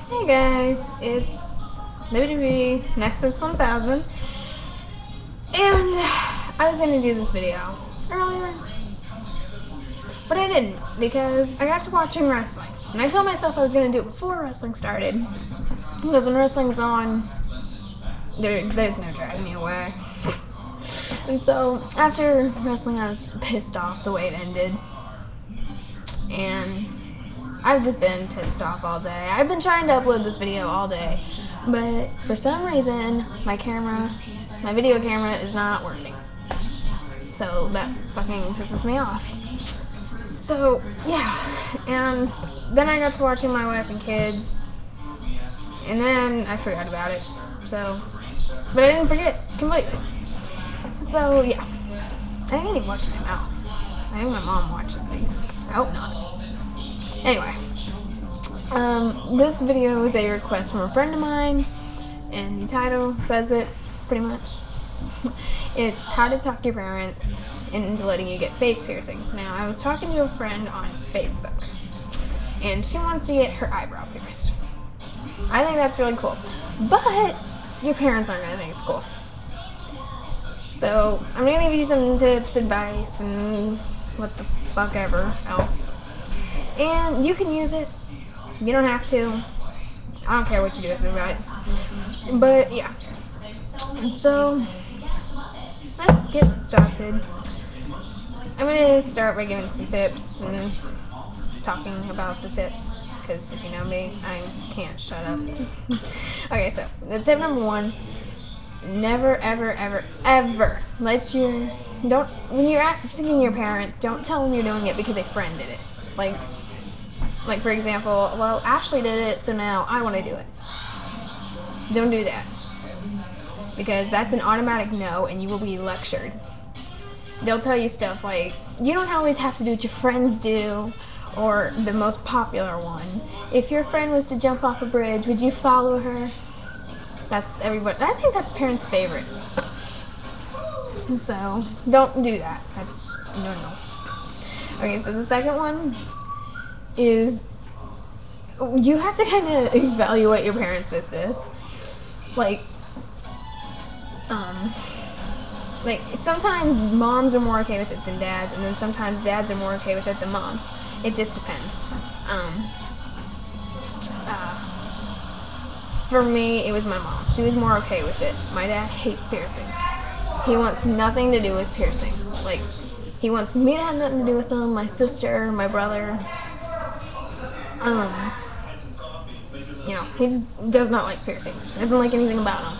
Hey guys, it's WWE Nexus 1000, and I was gonna do this video earlier, but I didn't because I got to watching wrestling, and I told myself I was gonna do it before wrestling started, because when wrestling's on, there's no driving me away. And so after wrestling, I was pissed off the way it ended, and I've just been pissed off all day. I've been trying to upload this video all day, but for some reason, my video camera is not working. So that fucking pisses me off. So, yeah, and then I got to watching my wife and kids, and then I forgot about it. So, but I didn't forget completely. So, yeah. I didn't even watch my mouth. I think my mom watches these. I hope not. Anyway, this video is a request from a friend of mine, and the title says it pretty much. It's how to talk your parents into letting you get face piercings. Now, I was talking to a friend on Facebook, and she wants to get her eyebrow pierced. I think that's really cool, but your parents aren't going to think it's cool. So, I'm going to give you some tips, advice, and what the fuck ever else. And you can use it. You don't have to. I don't care what you do with the advice. But, yeah. So, let's get started. I'm going to start by giving some tips and talking about the tips. Because if you know me, I can't shut up. Okay, so, the tip number one. Never, ever, ever, ever when you're asking your parents, don't tell them you're doing it because a friend did it. Like for example, well, Ashley did it, so now I want to do it. Don't do that. Because that's an automatic no, and you will be lectured. They'll tell you stuff like, you don't always have to do what your friends do, or the most popular one. If your friend was to jump off a bridge, would you follow her? That's everybody. I think that's parents' favorite. So, don't do that. That's no. Okay, so the second one is you have to kind of evaluate your parents with this. Like sometimes moms are more okay with it than dads, and then sometimes dads are more okay with it than moms. It just depends. For me, it was my mom. She was more okay with it. My dad hates piercings. He wants nothing to do with piercings. Like, he wants me to have nothing to do with them, my sister, my brother. He just does not like piercings. He doesn't like anything about them.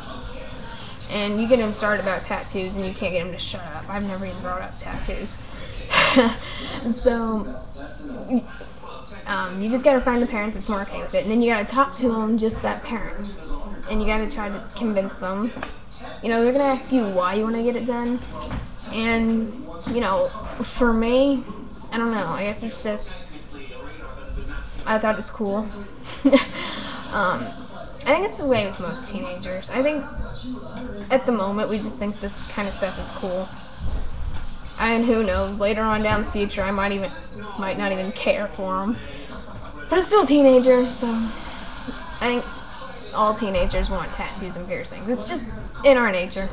And you get him started about tattoos, and you can't get him to shut up. I've never even brought up tattoos. So, you just gotta find the parent that's more okay with it, and then you gotta talk to them, just that parent, and you gotta try to convince them. They're gonna ask you why you want to get it done, and for me, I don't know. I guess it's just I thought it was cool. I think it's the way with most teenagers. I think at the moment we just think this kind of stuff is cool. And who knows, later on down the future, I might not even care for them. But I'm still a teenager, so I think all teenagers want tattoos and piercings. It's just in our nature.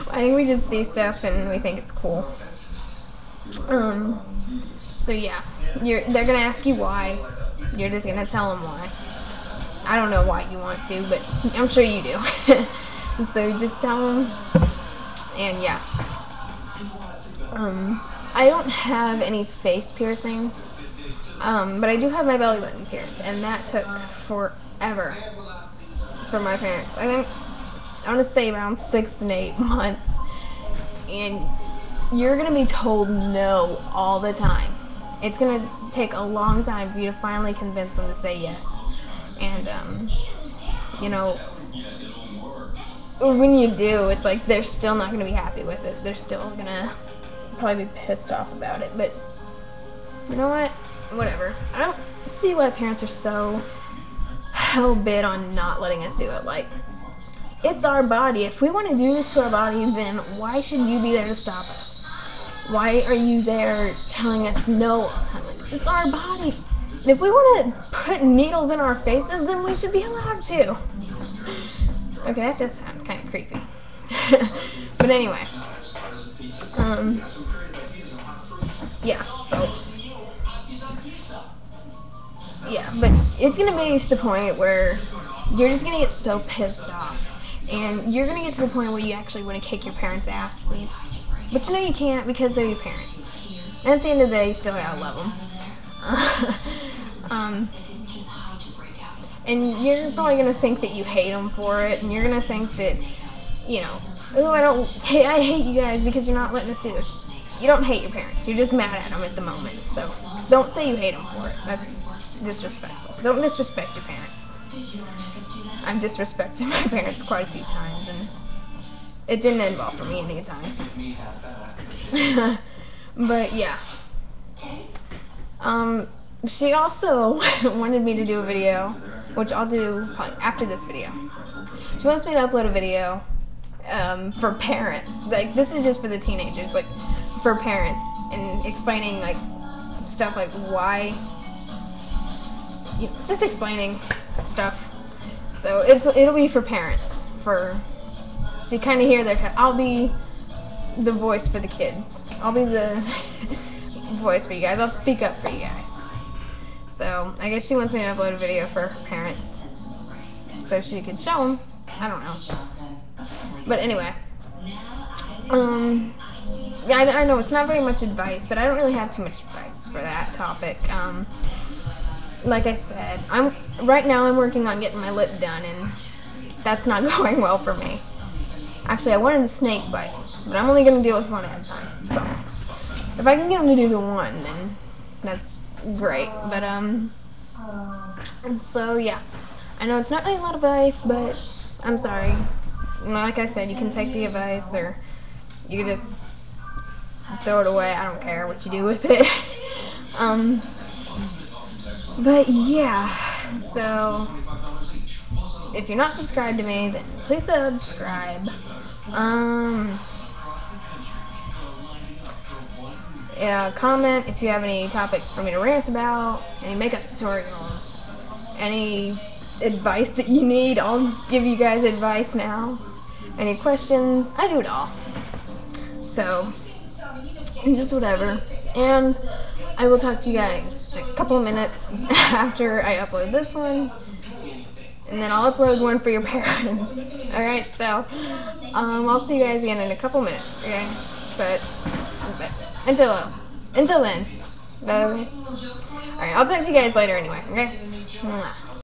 I think we just see stuff and we think it's cool. So yeah, they're gonna ask you why. You're just gonna tell them why. I don't know why you want to, but I'm sure you do. So just tell them, and yeah. I don't have any face piercings, but I do have my belly button pierced, and that took forever for my parents. I want to say around 6 to 8 months, and you're going to be told no all the time. It's going to take a long time for you to finally convince them to say yes, and, when you do, it's like they're still not going to be happy with it. They're still going to probably be pissed off about it, but you know what? Whatever. I don't see why parents are so hell-bent on not letting us do it. Like, it's our body. If we want to do this to our body, then why should you be there to stop us? Why are you there telling us no all the time? Like, it's our body. If we want to put needles in our faces, then we should be allowed to. Okay, that does sound kind of creepy. But anyway. Yeah, so. Yeah, but it's going to be to the point where you're just going to get so pissed off. And you're going to get to the point where you actually want to kick your parents' asses. But you know you can't because they're your parents. And at the end of the day, you still gotta love them. And you're probably going to think that you hate them for it. And you're going to think that, you know, oh, I hate you guys because you're not letting us do this. You don't hate your parents. You're just mad at them at the moment. So don't say you hate them for it. That's disrespectful. Don't disrespect your parents. I've disrespected my parents quite a few times, and it didn't end well for me any times. But yeah. She also wanted me to do a video, which I'll do probably after this video. She wants me to upload a video for parents. Like, this is just for the teenagers, like, for parents, and explaining, like, stuff like why, just explaining stuff. So it'll be for parents, to kind of hear their. I'll be the voice for the kids. I'll be the voice for you guys. I'll speak up for you guys. So I guess she wants me to upload a video for her parents, so she could show them. I don't know. But anyway, yeah, I know it's not very much advice, but I don't really have too much advice for that topic. Like I said, right now I'm working on getting my lip done, and that's not going well for me. Actually, I wanted a snake bite, but I'm only going to deal with one at a time. So if I can get them to do the one, then that's great. But so yeah, I know it's not really a lot of advice, but I'm sorry. Like I said, you can take the advice, or you can just throw it away. I don't care what you do with it. But yeah, so if you're not subscribed to me, then please subscribe. Yeah, comment if you have any topics for me to rant about, any makeup tutorials, any advice that you need. I'll give you guys advice now. Any questions, I do it all. So, just whatever. And I will talk to you guys in a couple of minutes after I upload this one, and then I'll upload one for your parents. Alright, so I'll see you guys again in a couple minutes, okay? So, until then, bye. Alright, I'll talk to you guys later anyway, okay? Mwah.